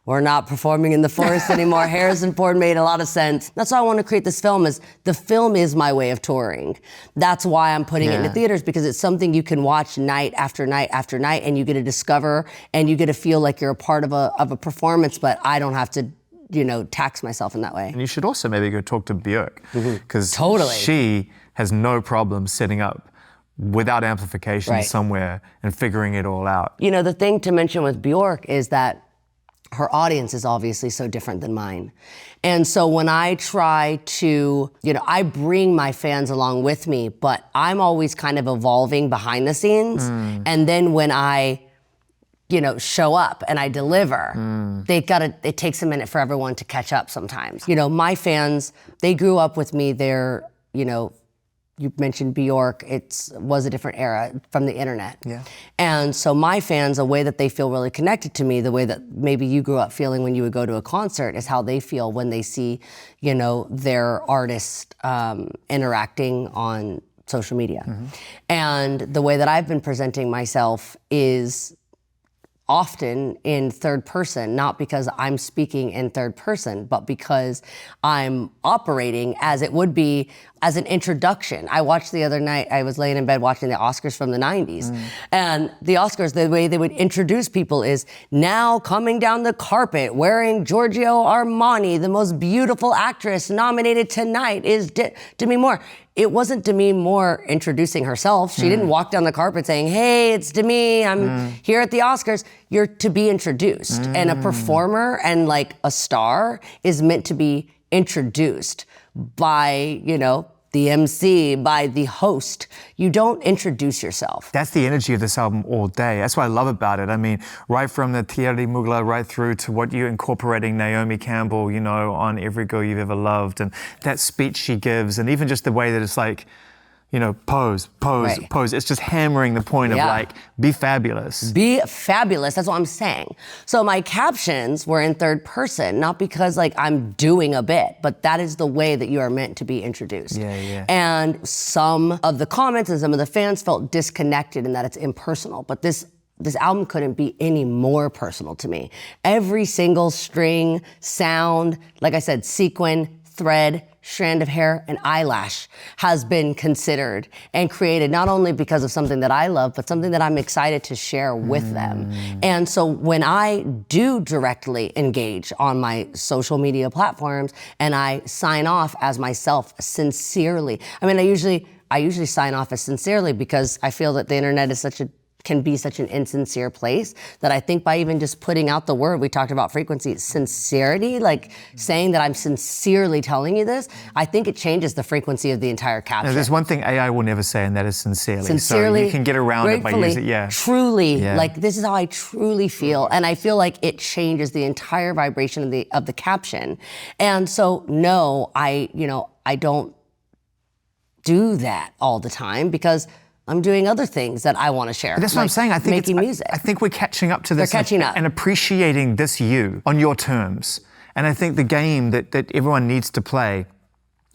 Speaker 1: we're not performing in the forest anymore." Harrison Ford made a lot of sense. That's why I want to create this film. Is the film is my way of touring. That's why I'm putting it into theaters, because it's something you can watch night after night after night, and you get to discover, and you get to feel like you're a part of a performance. But I don't have to, tax myself in that way.
Speaker 3: And you should also maybe go talk to Björk, because she has no problem setting up without amplification somewhere and figuring it all out.
Speaker 1: The thing to mention with Björk is that her audience is obviously so different than mine. And so when I try to, I bring my fans along with me, but I'm always kind of evolving behind the scenes. And then when I, show up and I deliver, it takes a minute for everyone to catch up sometimes. My fans, they grew up with me. They're, you mentioned Björk, it was a different era from the internet. And so my fans, a way that they feel really connected to me, the way that maybe you grew up feeling when you would go to a concert, is how they feel when they see, their artist interacting on social media. And the way that I've been presenting myself is often in third person, not because I'm speaking in third person, but because I'm operating as it would be as an introduction. I watched the other night, I was laying in bed watching the Oscars from the 90s. And the Oscars, the way they would introduce people is, now coming down the carpet wearing Giorgio Armani, the most beautiful actress nominated tonight is Demi Moore. it wasn't Demi Moore introducing herself. She didn't walk down the carpet saying, hey, it's Demi, I'm here at the Oscars. You're to be introduced. And a performer and like a star is meant to be introduced by, you know, the MC, by the host. You don't introduce yourself.
Speaker 3: That's the energy of this album all day. That's what I love about it. I mean, right from the Thierry Mugler right through to what you're incorporating Naomi Campbell, you know, on Every Girl You've Ever Loved, and that speech she gives, and even just the way that it's like, you know, pose, pose. It's just hammering the point of like, be fabulous.
Speaker 1: Be fabulous, that's what I'm saying. So my captions were in third person, not because like I'm doing a bit, but that is the way that you are meant to be introduced. And some of the comments and some of the fans felt disconnected in that it's impersonal, but this album couldn't be any more personal to me. Every single string, sound, like I said, sequin, thread, strand of hair, and eyelash has been considered and created not only because of something that I love, but something that I'm excited to share with them. And so when I do directly engage on my social media platforms and I sign off as myself sincerely, I mean, I usually sign off as sincerely because I feel that the internet is can be such an insincere place that I think by even just putting out the word, we talked about frequency, sincerity, like saying that I'm sincerely telling you this, I think it changes the frequency of the entire caption.
Speaker 3: Now, there's one thing AI will never say, and that is sincerely. So you can get around it by using it,
Speaker 1: truly, like this is how I truly feel. And I feel like it changes the entire vibration of the caption. And so no, I don't do that all the time because I'm doing other things that I want to share.
Speaker 3: But that's what I'm saying. I think
Speaker 1: making music.
Speaker 3: I think we're catching up to this.
Speaker 1: They're catching up.
Speaker 3: And appreciating this you on your terms. And I think the game that everyone needs to play,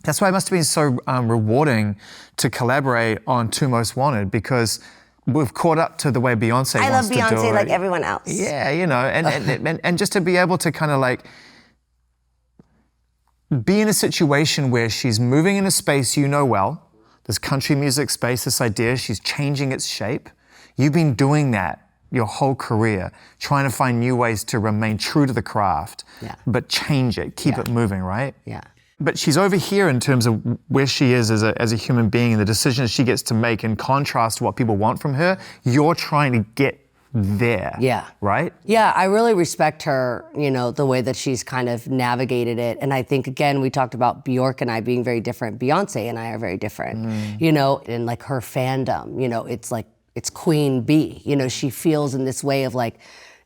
Speaker 3: that's why it must have been so rewarding to collaborate on Two Most Wanted, because we've caught up to the way Beyonce wants to do it.
Speaker 1: I love Beyonce like everyone else.
Speaker 3: Yeah, you know, and just to be able to kind of like be in a situation where she's moving in a space you know well, this country music space, this idea, she's changing its shape. You've been doing that your whole career, trying to find new ways to remain true to the craft, but change it, keep it moving, right?
Speaker 1: Yeah.
Speaker 3: But she's over here in terms of where she is as a human being and the decisions she gets to make in contrast to what people want from her. You're trying to get there.
Speaker 1: Yeah.
Speaker 3: Right?
Speaker 1: Yeah, I really respect her, you know, the way that she's kind of navigated it. And I think, again, we talked about Bjork and I being very different. Beyonce and I are very different, you know, and like her fandom, you know, it's like, it's Queen Bee. You know, she feels in this way of like,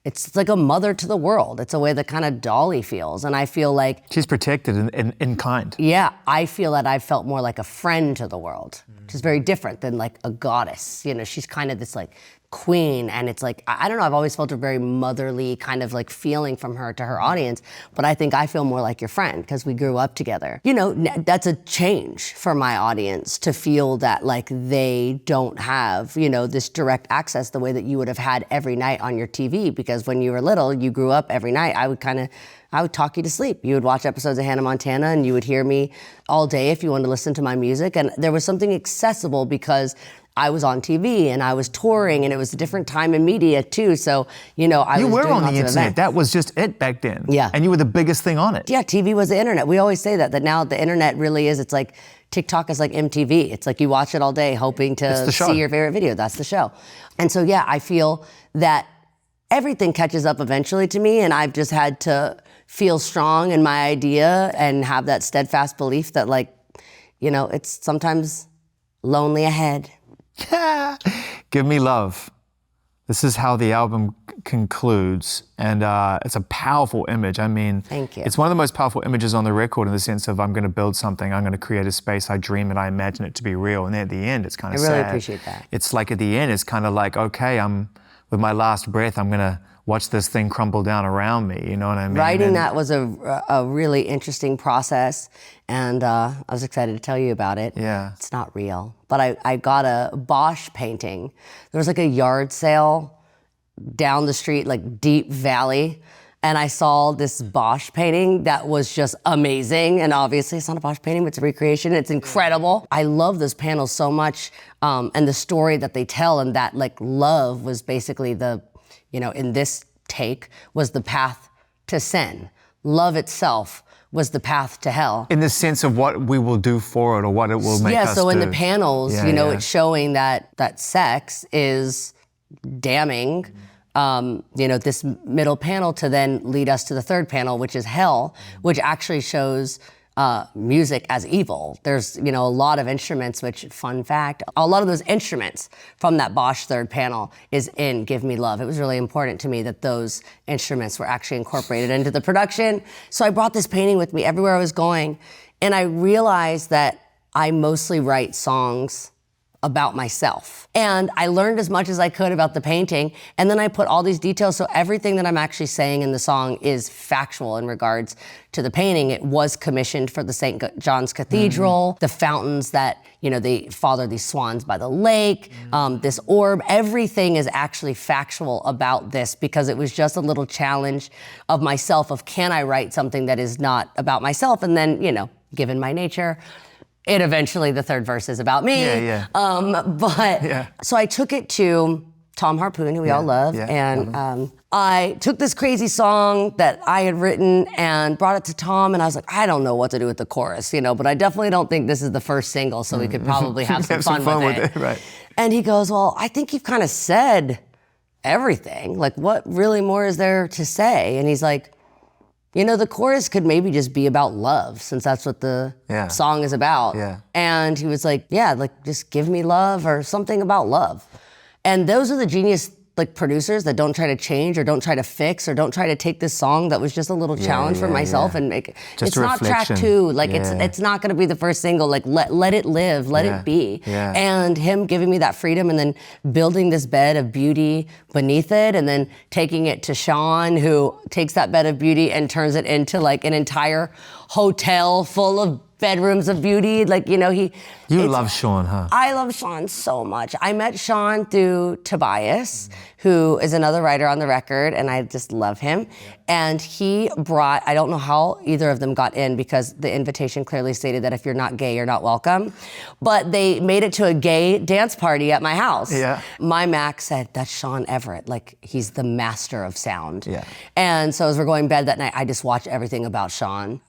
Speaker 1: it's like a mother to the world. It's a way that kind of Dolly feels. And I feel like...
Speaker 3: She's protected in kind.
Speaker 1: Yeah, I feel that I felt more like a friend to the world, which is very different than like a goddess. You know, she's kind of this like queen, and it's like, I don't know, I've always felt a very motherly kind of like feeling from her to her audience, but I think I feel more like your friend because we grew up together. You know, that's a change for my audience to feel that like they don't have, you know, this direct access the way that you would have had every night on your TV, because when you were little, you grew up every night. I would talk you to sleep. You would watch episodes of Hannah Montana and you would hear me all day if you wanted to listen to my music. And there was something accessible because I was on TV and I was touring and it was a different time in media too. So, you know, I was doing lots of events.
Speaker 3: You were on the internet. That was just it back then.
Speaker 1: Yeah.
Speaker 3: And you were the biggest thing on it.
Speaker 1: Yeah, TV was the internet. We always say that now the internet really is, it's like TikTok is like MTV. It's like you watch it all day hoping to see your favorite video. That's the show. And so, yeah, I feel that everything catches up eventually to me, and I've just had to feel strong in my idea and have that steadfast belief that, like, you know, it's sometimes lonely ahead.
Speaker 3: Give Me Love. This is how the album concludes, and it's a powerful image. I mean,
Speaker 1: thank you.
Speaker 3: It's one of the most powerful images on the record in the sense of I'm going to build something, I'm going to create a space, I dream it, I imagine it to be real, and then at the end, it's kind of sad.
Speaker 1: I really appreciate that.
Speaker 3: It's like at the end, it's kind of like, okay, with my last breath, I'm going to watch this thing crumble down around me, you know what I mean?
Speaker 1: Writing that was a really interesting process, and I was excited to tell you about it.
Speaker 3: Yeah.
Speaker 1: It's not real, but I got a Bosch painting. There was like a yard sale down the street, like Deep Valley, and I saw this Bosch painting that was just amazing, and obviously it's not a Bosch painting, but it's a recreation, it's incredible. I love this panel so much, and the story that they tell, and that like love was basically you know, in this take, was the path to sin. Love itself was the path to hell.
Speaker 3: In the sense of what we will do for it or what it will make us do.
Speaker 1: Yeah, so in the panels, it's showing that sex is damning, this middle panel to then lead us to the third panel, which is hell, which actually shows music as evil. There's, a lot of instruments, which, fun fact, a lot of those instruments from that Bosch third panel is in Give Me Love. It was really important to me that those instruments were actually incorporated into the production. So I brought this painting with me everywhere I was going, and I realized that I mostly write songs about myself. And I learned as much as I could about the painting, and then I put all these details, so everything that I'm actually saying in the song is factual in regards to the painting. It was commissioned for the St. John's Cathedral, the fountains that, they father these swans by the lake, this orb, everything is actually factual about this, because it was just a little challenge of myself of, can I write something that is not about myself? And then, given my nature, it eventually, the third verse is about me. So I took it to Tom Harpoon, who we all love, and I took this crazy song that I had written and brought it to Tom, and I was like, I don't know what to do with the chorus, but I definitely don't think this is the first single, so we could probably have some fun with it.
Speaker 3: Right.
Speaker 1: And he goes, well, I think you've kind of said everything. Like, what really more is there to say? And he's like, the chorus could maybe just be about love, since that's what the song is about. And he was like, just give me love, or something about love. And those are the genius producers that don't try to change or don't try to fix or don't try to take this song that was just a little challenge for myself and make it. It's not track 2. It's not going to be the first single. Let it live, let it be. And him giving me that freedom and then building this bed of beauty beneath it, and then taking it to Sean, who takes that bed of beauty and turns it into an entire hotel full of bedrooms of beauty.
Speaker 3: You love Sean, huh?
Speaker 1: I love Sean so much. I met Sean through Tobias, who is another writer on the record, and I just love him. And he brought, I don't know how either of them got in, because the invitation clearly stated that if you're not gay, you're not welcome. But they made it to a gay dance party at my house. My Mac said, that's Sean Everett. He's the master of sound. And so as we're going to bed that night, I just watched everything about Sean.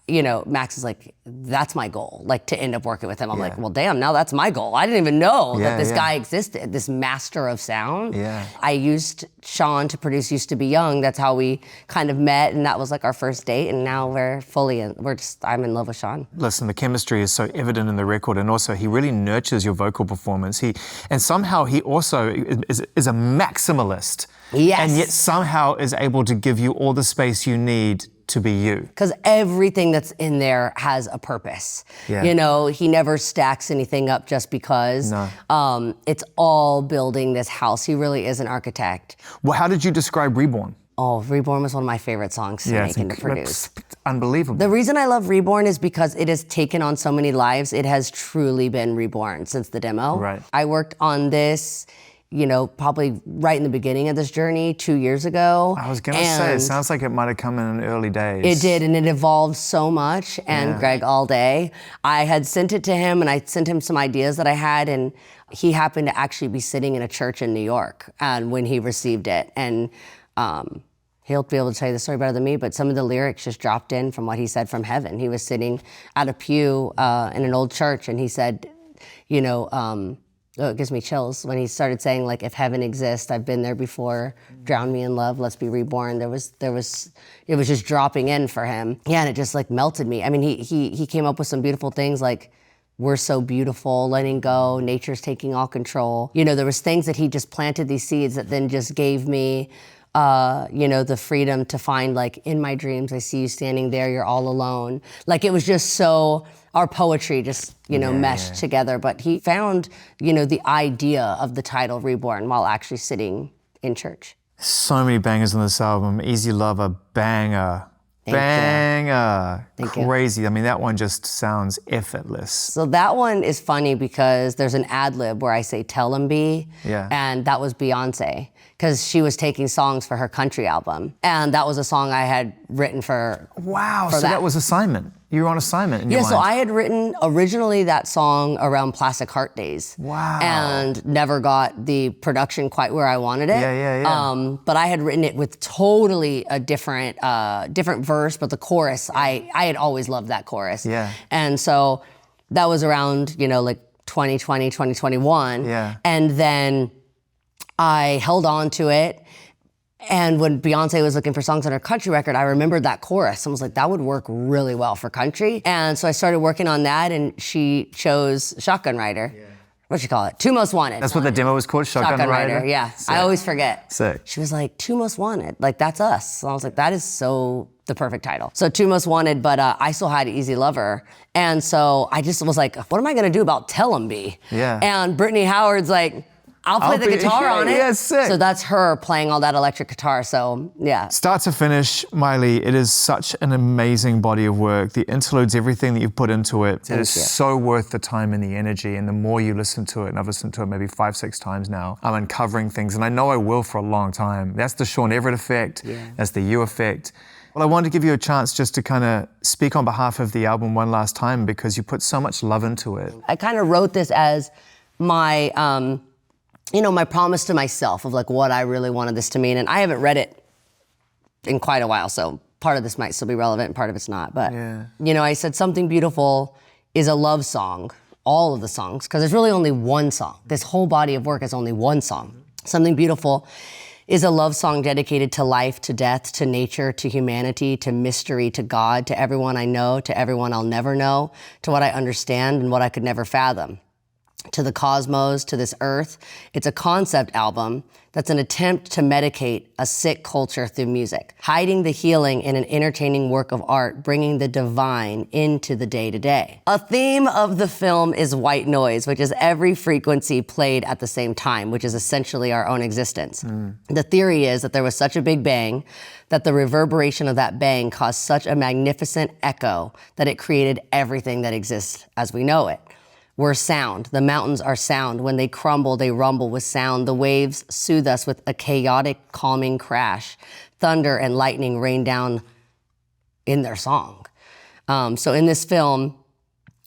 Speaker 1: Max is like, that's my goal, to end up working with him. I'm like, well, damn, now that's my goal. I didn't even know that this guy existed, this master of sound. I used Sean to produce Used to Be Young. That's how we kind of met, and that was our first date, and now we're fully in, I'm in love with Sean.
Speaker 3: Listen, the chemistry is so evident in the record, and also he really nurtures your vocal performance. And somehow he also is a maximalist. And yet somehow is able to give you all the space you need to be you.
Speaker 1: Because everything that's in there has a purpose. He never stacks anything up just because. It's all building this house. He really is an architect.
Speaker 3: Well, how did you describe Reborn?
Speaker 1: Oh, Reborn was one of my favorite songs to make and to produce.
Speaker 3: Unbelievable.
Speaker 1: The reason I love Reborn is because it has taken on so many lives. It has truly been reborn since the demo. I worked on this, probably right in the beginning of this journey 2 years ago.
Speaker 3: I was going to say, it sounds like it might have come in early days.
Speaker 1: It did, and it evolved so much. And Greg all day, I had sent it to him, and I sent him some ideas that I had, and he happened to actually be sitting in a church in New York when he received it. And he'll be able to tell you the story better than me, but some of the lyrics just dropped in from what he said from heaven. He was sitting at a pew in an old church, and he said, it gives me chills when he started saying, if heaven exists, I've been there before. Drown me in love, let's be reborn. It was just dropping in for him. And it just melted me. I mean, he came up with some beautiful things we're so beautiful, letting go, nature's taking all control. There was things that he just planted these seeds that then just gave me the freedom to find, in my dreams, I see you standing there, you're all alone. It was just so, our poetry just, meshed together. But he found, the idea of the title Reborn while actually sitting in church.
Speaker 3: So many bangers on this album. Easy Lover, banger. Banger. Crazy. I mean, that one just sounds effortless.
Speaker 1: So that one is funny because there's an ad lib where I say, tell him B. And that was Beyonce. because she was taking songs for her country album. And that was a song I had written for
Speaker 3: Wow, so that was assignment. You were on assignment in your mind.
Speaker 1: So I had written originally that song around Plastic Heart Days.
Speaker 3: Wow.
Speaker 1: And never got the production quite where I wanted it.
Speaker 3: Yeah.
Speaker 1: But I had written it with totally a different verse, but the chorus, I had always loved that chorus.
Speaker 3: Yeah.
Speaker 1: And so that was around, like 2020, 2021.
Speaker 3: Yeah.
Speaker 1: And then I held on to it. And when Beyonce was looking for songs on her country record, I remembered that chorus and was like, that would work really well for country. And so I started working on that, and she chose Shotgun Rider. Yeah. What'd you call it? Two Most Wanted.
Speaker 3: That's what the demo was called, Shotgun Rider?
Speaker 1: Yeah.
Speaker 3: Sick.
Speaker 1: I always forget.
Speaker 3: Sick.
Speaker 1: She was like, Two Most Wanted. Like, that's us. So I was like, that is so the perfect title. So Two Most Wanted, but I still had Easy Lover. And so I just was like, what am I gonna do about Tell 'Em Be?
Speaker 3: Yeah.
Speaker 1: And Brittany Howard's like, I'll play the guitar on it.
Speaker 3: Yeah, sick.
Speaker 1: So that's her playing all that electric guitar, so yeah.
Speaker 3: Start to finish, Miley, it is such an amazing body of work. The interludes, everything that you've put into it, it is so worth the time and the energy. And the more you listen to it, and I've listened to it maybe 5-6 times now, I'm uncovering things, and I know I will for a long time. That's the Sean Everett effect, that's the You effect. Well, I wanted to give you a chance just to kind of speak on behalf of the album one last time, because you put so much love into it.
Speaker 1: I kind of wrote this as my, my promise to myself of like what I really wanted this to mean. And I haven't read it in quite a while, so part of this might still be relevant and part of it's not. But, I said Something Beautiful is a love song, all of the songs, because there's really only one song. This whole body of work is only one song. Something Beautiful is a love song dedicated to life, to death, to nature, to humanity, to mystery, to God, to everyone I know, to everyone I'll never know, to what I understand and what I could never fathom, to the cosmos, to this earth. It's a concept album that's an attempt to medicate a sick culture through music, hiding the healing in an entertaining work of art, bringing the divine into the day-to-day. A theme of the film is white noise, which is every frequency played at the same time, which is essentially our own existence. The theory is that there was such a big bang that the reverberation of that bang caused such a magnificent echo that it created everything that exists as we know it. We're sound. The mountains are sound. When they crumble, they rumble with sound. The waves soothe us with a chaotic, calming crash. Thunder and lightning rain down in their song. So in this film,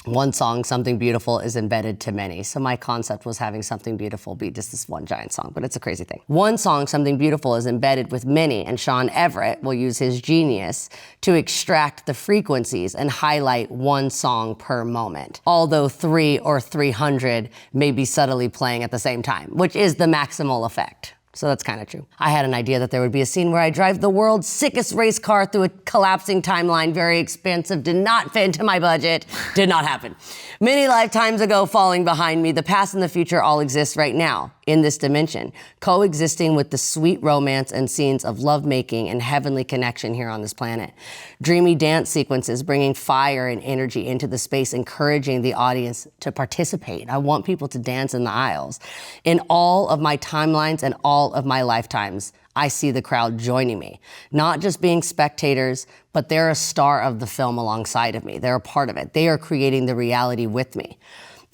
Speaker 1: one song, Something Beautiful, is embedded to many. So my concept was having Something Beautiful be just this one giant song, but it's a crazy thing. One song, Something Beautiful, is embedded with many, and Sean Everett will use his genius to extract the frequencies and highlight one song per moment. Although 3 or 300 may be subtly playing at the same time, which is the maximal effect. So that's kind of true. I had an idea that there would be a scene where I drive the world's sickest race car through a collapsing timeline, very expensive, did not fit into my budget, did not happen. Many lifetimes ago, falling behind me, the past and the future all exist right now, in this dimension, coexisting with the sweet romance and scenes of lovemaking and heavenly connection here on this planet. Dreamy dance sequences bringing fire and energy into the space, encouraging the audience to participate. I want people to dance in the aisles. In all of my timelines and all of my lifetimes, I see the crowd joining me, not just being spectators, but they're a star of the film alongside of me. They're a part of it. They are creating the reality with me.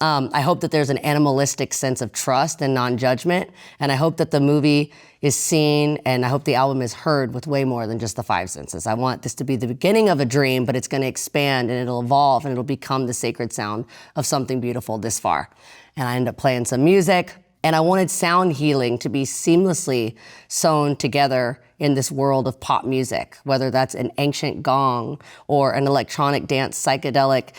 Speaker 1: I hope that there's an animalistic sense of trust and non-judgment, and I hope that the movie is seen, and I hope the album is heard with way more than just the 5 senses. I want this to be the beginning of a dream, but it's going to expand, and it'll evolve, and it'll become the sacred sound of Something Beautiful this far. And I end up playing some music, and I wanted sound healing to be seamlessly sewn together in this world of pop music, whether that's an ancient gong or an electronic dance, psychedelic,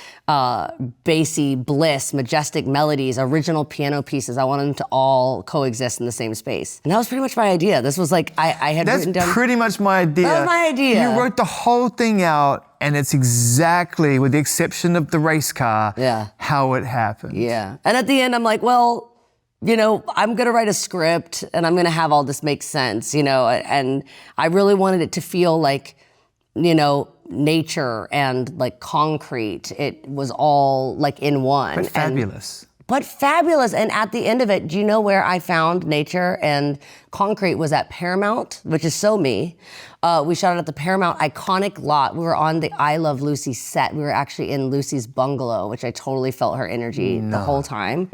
Speaker 1: bassy bliss, majestic melodies, original piano pieces. I wanted them to all coexist in the same space. And that was pretty much my idea. This was like, I had written down—
Speaker 3: That's pretty much my idea.
Speaker 1: That was my idea.
Speaker 3: You wrote the whole thing out, and it's exactly, with the exception of the race car, how it happened.
Speaker 1: Yeah. And at the end, I'm like, well, I'm gonna write a script and I'm gonna have all this make sense, and I really wanted it to feel like, nature and like concrete. It was all like in one.
Speaker 3: But fabulous.
Speaker 1: But fabulous. And at the end of it, do you know where I found nature and concrete? Was at Paramount, which is so me. We shot it at the Paramount iconic lot. We were on the I Love Lucy set. We were actually in Lucy's bungalow, which I totally felt her energy the whole time.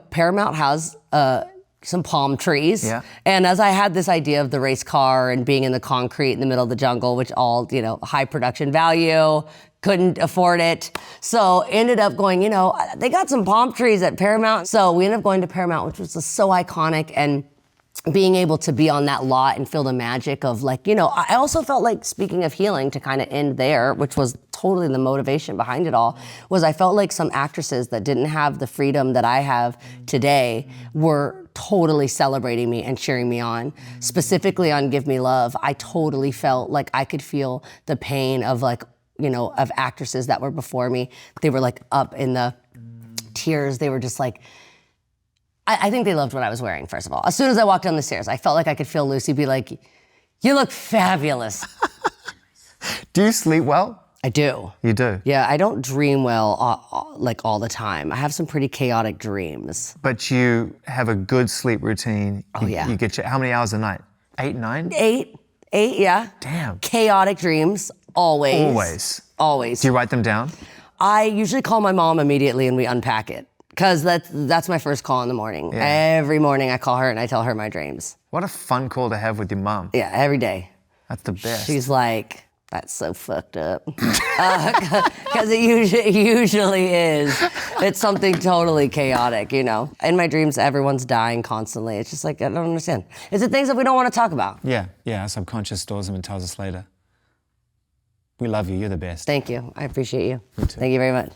Speaker 1: Paramount has a some palm trees.
Speaker 3: Yeah.
Speaker 1: And as I had this idea of the race car and being in the concrete in the middle of the jungle, which all, high production value, couldn't afford it. So ended up going, they got some palm trees at Paramount. So we ended up going to Paramount, which was just so iconic, and being able to be on that lot and feel the magic of I also felt like, speaking of healing, to kind of end there, which was totally the motivation behind it all, was I felt like some actresses that didn't have the freedom that I have today were totally celebrating me and cheering me on. Specifically on Give Me Love, I totally felt like I could feel the pain of of actresses that were before me. They were up in the tears. They were just I think they loved what I was wearing, first of all. As soon as I walked down the stairs, I felt like I could feel Lucy be like, "You look fabulous."
Speaker 3: Do you sleep well?
Speaker 1: I do.
Speaker 3: You do?
Speaker 1: Yeah, I don't dream well all the time. I have some pretty chaotic dreams.
Speaker 3: But you have a good sleep routine.
Speaker 1: Oh, yeah.
Speaker 3: You get how many hours a night? 8, 9?
Speaker 1: 8, yeah.
Speaker 3: Damn.
Speaker 1: Chaotic dreams, always. Always.
Speaker 3: Do you write them down?
Speaker 1: I usually call my mom immediately and we unpack it. Because that's my first call in the morning. Yeah. Every morning I call her and I tell her my dreams.
Speaker 3: What a fun call to have with your mom.
Speaker 1: Yeah, every day.
Speaker 3: That's the best.
Speaker 1: She's like, "That's so fucked up." Because it usually is. It's something totally chaotic, In my dreams, everyone's dying constantly. It's just I don't understand. Is it things that we don't want to talk about?
Speaker 3: Yeah, our subconscious stores them and tells us later. We love you. You're the best.
Speaker 1: Thank you. I appreciate you.
Speaker 3: Me too.
Speaker 1: Thank you very much.